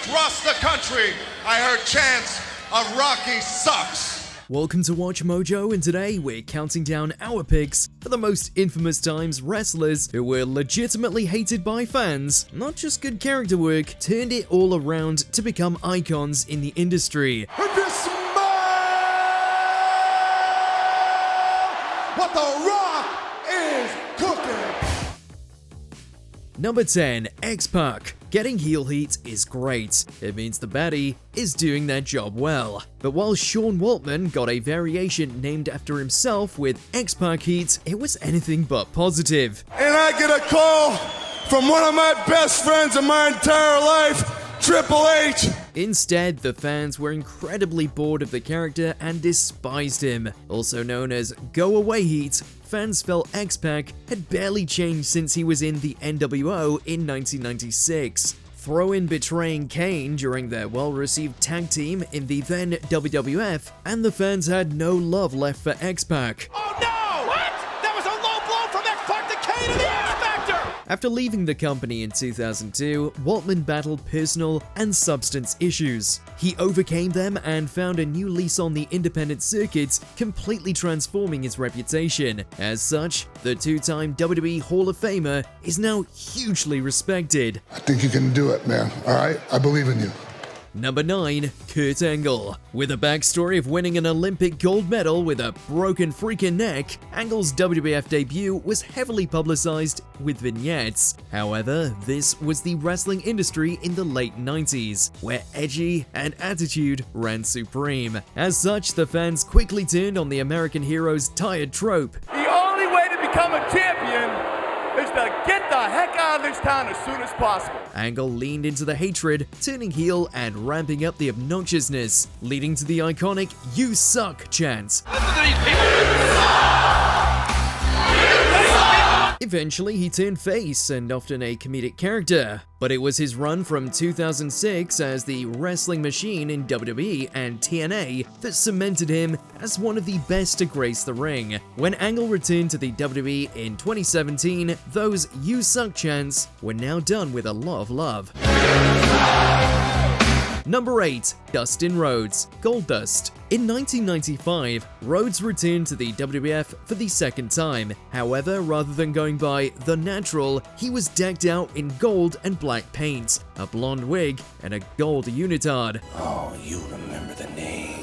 across the country, I heard chants of Rocky sucks. Welcome to Watch Mojo, and today we're counting down our picks for the most infamous times wrestlers who were legitimately hated by fans, not just good character work, turned it all around to become icons in the industry. If you smell what The Rock is cooking. Number 10, X-Pac. Getting heel heat is great. It means the baddie is doing their job well. But while Sean Waltman got a variation named after himself with X-Pac heat, it was anything but positive. And I get a call from one of my best friends in my entire life, Triple H. Instead, the fans were incredibly bored of the character and despised him. Also known as Go Away Heat, fans felt X-Pac had barely changed since he was in the NWO in 1996. Throw in betraying Kane during their well-received tag team in the then WWF, and the fans had no love left for X-Pac. Oh no! What? That was a low blow from X-Pac to Kane to the X-Factor! After leaving the company in 2002, Waltman battled personal and substance issues. He overcame them and found a new lease on the independent circuit, completely transforming his reputation. As such, the two-time WWE Hall of Famer is now hugely respected. I think you can do it, man. All right? I believe in you. Number 9, Kurt Angle. With a backstory of winning an Olympic gold medal with a broken freaking neck, Angle's WWF debut was heavily publicized with vignettes. However, this was the wrestling industry in the late 90s, where edgy and attitude ran supreme. As such, the fans quickly turned on the American hero's tired trope. The only way to become a champion is to get the heck out of this town as soon as possible. Angle leaned into the hatred, turning heel and ramping up the obnoxiousness, leading to the iconic "You Suck" chant. Eventually, he turned face and often a comedic character, but it was his run from 2006 as the Wrestling Machine in WWE and TNA that cemented him as one of the best to grace the ring. When Angle returned to the WWE in 2017, those "You Suck" chants were now done with a lot of love. Number 8, Dustin Rhodes, Goldust. In 1995, Rhodes returned to the WWF for the second time. However, rather than going by The Natural, he was decked out in gold and black paint, a blonde wig, and a gold unitard. Oh, you remember the name.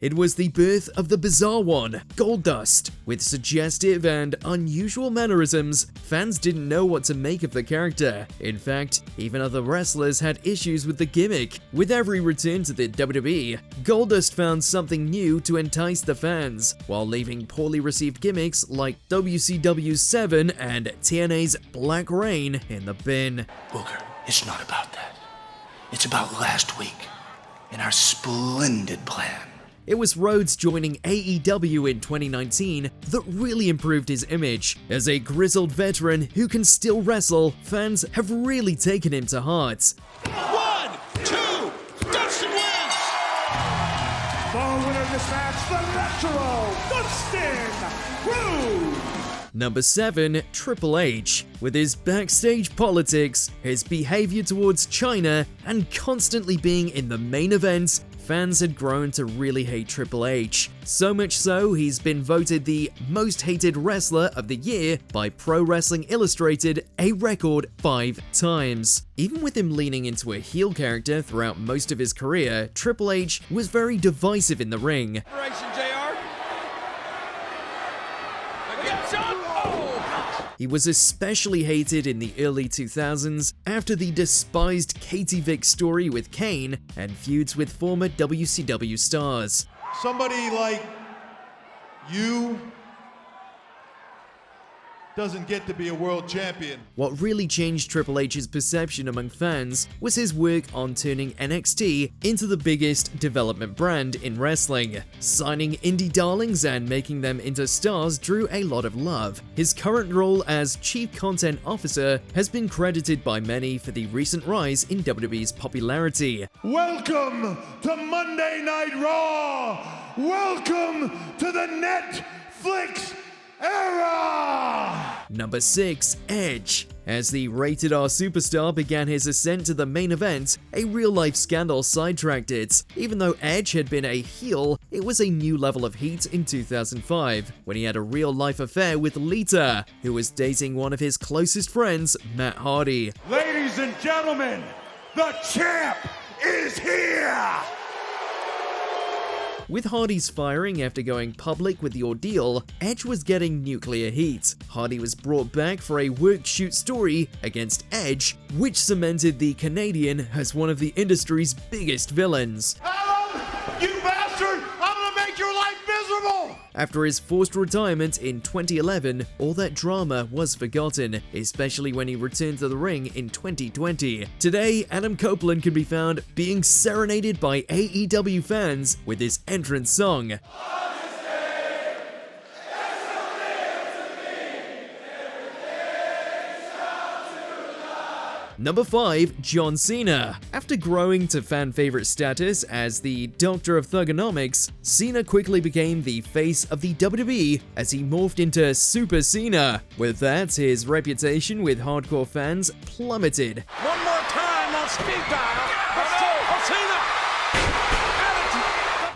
It was the birth of the bizarre one, Goldust. With suggestive and unusual mannerisms, fans didn't know what to make of the character. In fact, even other wrestlers had issues with the gimmick. With every return to the WWE, Goldust found something new to entice the fans, while leaving poorly received gimmicks like WCW's 7 and TNA's Black Reign in the bin. Booker, it's not about that. It's about last week and our splendid plan. It was Rhodes joining AEW in 2019 that really improved his image. As a grizzled veteran who can still wrestle, fans have really taken him to heart. 1, 2, Dustin wins! The winner of this match, the Natural, Dustin Rhodes! Number 7, Triple H. With his backstage politics, his behavior towards China, and constantly being in the main event, fans had grown to really hate Triple H. So much so, he's been voted the most hated wrestler of the year by Pro Wrestling Illustrated a record 5 times. Even with him leaning into a heel character throughout most of his career, Triple H was very divisive in the ring. He was especially hated in the early 2000s after the despised Katie Vick story with Kane and feuds with former WCW stars. Somebody like you doesn't get to be a world champion. What really changed Triple H's perception among fans was his work on turning NXT into the biggest development brand in wrestling. Signing indie darlings and making them into stars drew a lot of love. His current role as Chief Content Officer has been credited by many for the recent rise in WWE's popularity. Welcome to Monday Night Raw! Welcome to the Netflix era! Number 6. Edge. As the rated R superstar began his ascent to the main event, a real-life scandal sidetracked it. Even though Edge had been a heel, it was a new level of heat in 2005, when he had a real-life affair with Lita, who was dating one of his closest friends, Matt Hardy. Ladies and gentlemen, the champ is here! With Hardy's firing after going public with the ordeal, Edge was getting nuclear heat. Hardy was brought back for a work-shoot story against Edge, which cemented the Canadian as one of the industry's biggest villains. Adam, you bastard! I'm gonna make your life miserable! After his forced retirement in 2011, all that drama was forgotten, especially when he returned to the ring in 2020. Today, Adam Copeland can be found being serenaded by AEW fans with his entrance song. Number 5. John Cena. After growing to fan favorite status as the Doctor of Thugonomics, Cena quickly became the face of the WWE as he morphed into Super Cena. With that, his reputation with hardcore fans plummeted. One more time on speed dial. Cena!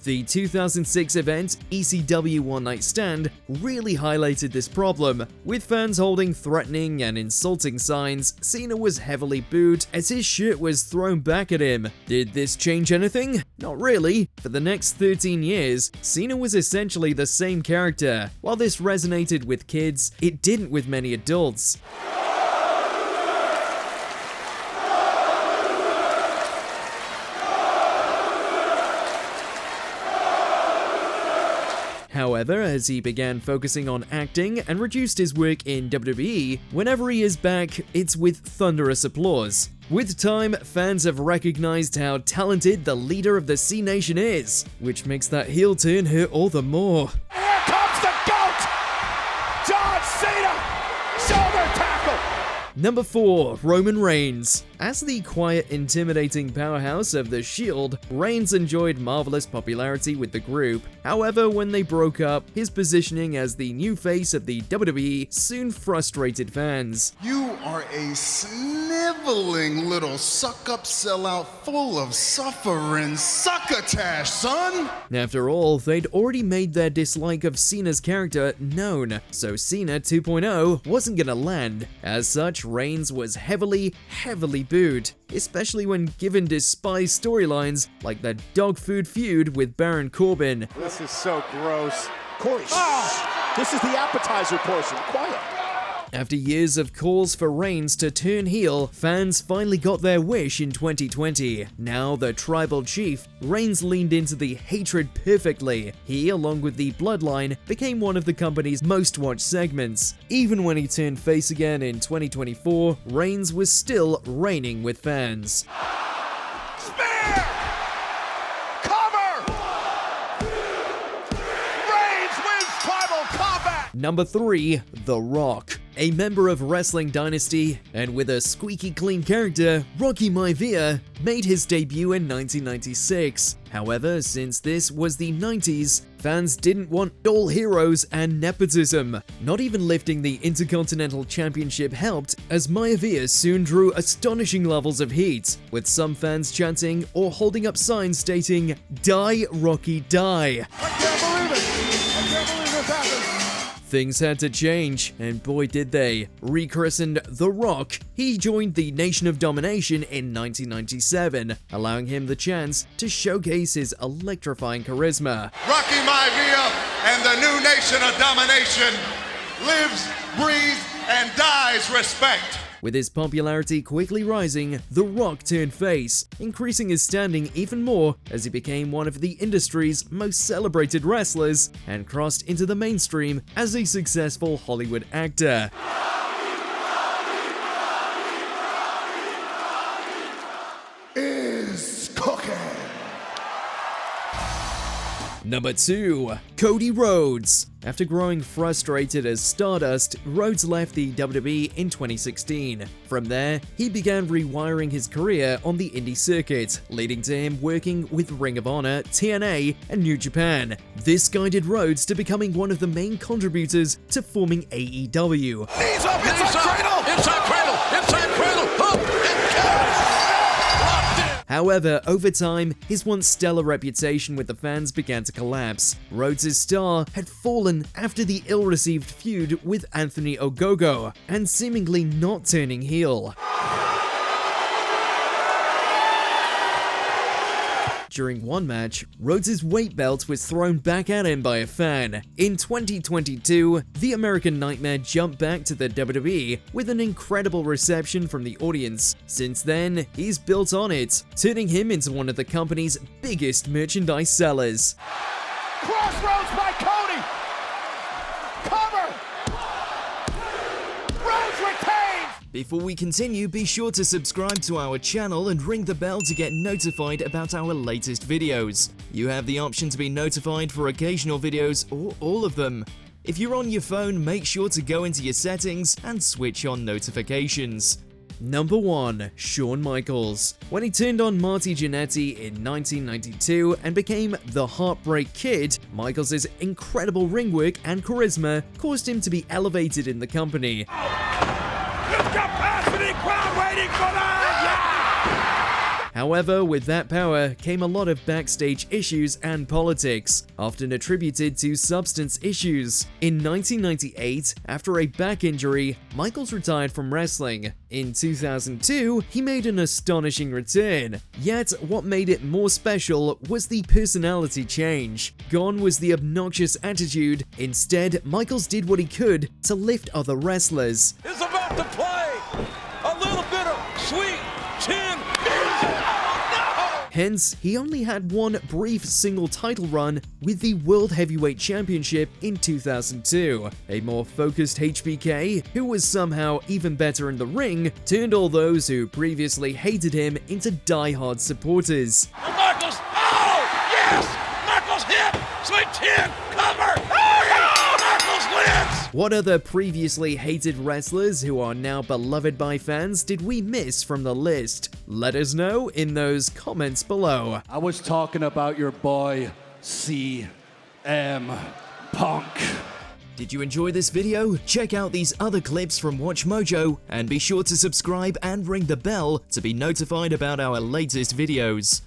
The 2006 event, ECW One Night Stand, really highlighted this problem. With fans holding threatening and insulting signs, Cena was heavily booed as his shirt was thrown back at him. Did this change anything? Not really. For the next 13 years, Cena was essentially the same character. While this resonated with kids, it didn't with many adults. However, as he began focusing on acting and reduced his work in WWE, whenever he is back, it's with thunderous applause. With time, fans have recognized how talented the leader of the C Nation is, which makes that heel turn hurt all the more. Here comes the GOAT! John Cena! Shoulder tackle! Number 4. Roman Reigns. As the quiet, intimidating powerhouse of The Shield, Reigns enjoyed marvelous popularity with the group. However, when they broke up, his positioning as the new face of the WWE soon frustrated fans. You are a sniveling little suck-up sellout full of suffering succotash, son! After all, they'd already made their dislike of Cena's character known, so Cena 2.0 wasn't gonna land. As such, Reigns was heavily booed, especially when given despised storylines like the dog food feud with Baron Corbin. This is so gross. Corey, this is the appetizer portion. Quiet. After years of calls for Reigns to turn heel, fans finally got their wish in 2020. Now the tribal chief, Reigns leaned into the hatred perfectly. He, along with the Bloodline, became one of the company's most watched segments. Even when he turned face again in 2024, Reigns was still reigning with fans. Spear! Cover! Reigns wins tribal combat! Number 3. The Rock. A member of Wrestling Dynasty, and with a squeaky clean character, Rocky Maivia made his debut in 1996. However, since this was the 90s, fans didn't want all heroes and nepotism. Not even lifting the Intercontinental Championship helped, as Maivia soon drew astonishing levels of heat, with some fans chanting or holding up signs stating, "Die, Rocky, die." I can't believe it! I can't believe this happened! Things had to change, and boy did they. Rechristened The Rock, he joined the Nation of Domination in 1997, allowing him the chance to showcase his electrifying charisma. Rocky Maivia and the new Nation of Domination lives, breathes, and dies respect. With his popularity quickly rising, The Rock turned face, increasing his standing even more as he became one of the industry's most celebrated wrestlers and crossed into the mainstream as a successful Hollywood actor. Is cooking. Number 2. Cody Rhodes. After growing frustrated as Stardust, Rhodes left the WWE in 2016. From there, he began rewiring his career on the indie circuit, leading to him working with Ring of Honor, TNA, and New Japan. This guided Rhodes to becoming one of the main contributors to forming AEW. Knees up, inside cradle! Inside cradle! Inside cradle! Up and catch! However, over time, his once stellar reputation with the fans began to collapse. Rhodes' star had fallen after the ill-received feud with Anthony Ogogo, and seemingly not turning heel. During one match, Rhodes' weight belt was thrown back at him by a fan. In 2022, the American Nightmare jumped back to the WWE with an incredible reception from the audience. Since then, he's built on it, turning him into one of the company's biggest merchandise sellers. Crossroads by Cody. Cover. Rhodes retains. Before we continue, be sure to subscribe to our channel and ring the bell to get notified about our latest videos. You have the option to be notified for occasional videos or all of them. If you're on your phone, make sure to go into your settings and switch on notifications. Number 1. Shawn Michaels. When he turned on Marty Jannetty in 1992 and became the Heartbreak Kid, Michaels' incredible ring work and charisma caused him to be elevated in the company. Capacity crowd waiting for that! However, with that power came a lot of backstage issues and politics, often attributed to substance issues. In 1998, after a back injury, Michaels retired from wrestling. In 2002, he made an astonishing return. Yet, what made it more special was the personality change. Gone was the obnoxious attitude. Instead, Michaels did what he could to lift other wrestlers. It's about to play a little bit of sweet chin music. Hence, he only had one brief single title run with the World Heavyweight Championship in 2002. A more focused HBK, who was somehow even better in the ring, turned all those who previously hated him into die-hard supporters. Michaels, oh, yes! Michaels hit! Sweet chin, cover! Oh, yeah! Michaels wins! What other previously hated wrestlers who are now beloved by fans did we miss from the list? Let us know in those comments below. I was talking about your boy, CM Punk. Did you enjoy this video? Check out these other clips from WatchMojo and be sure to subscribe and ring the bell to be notified about our latest videos.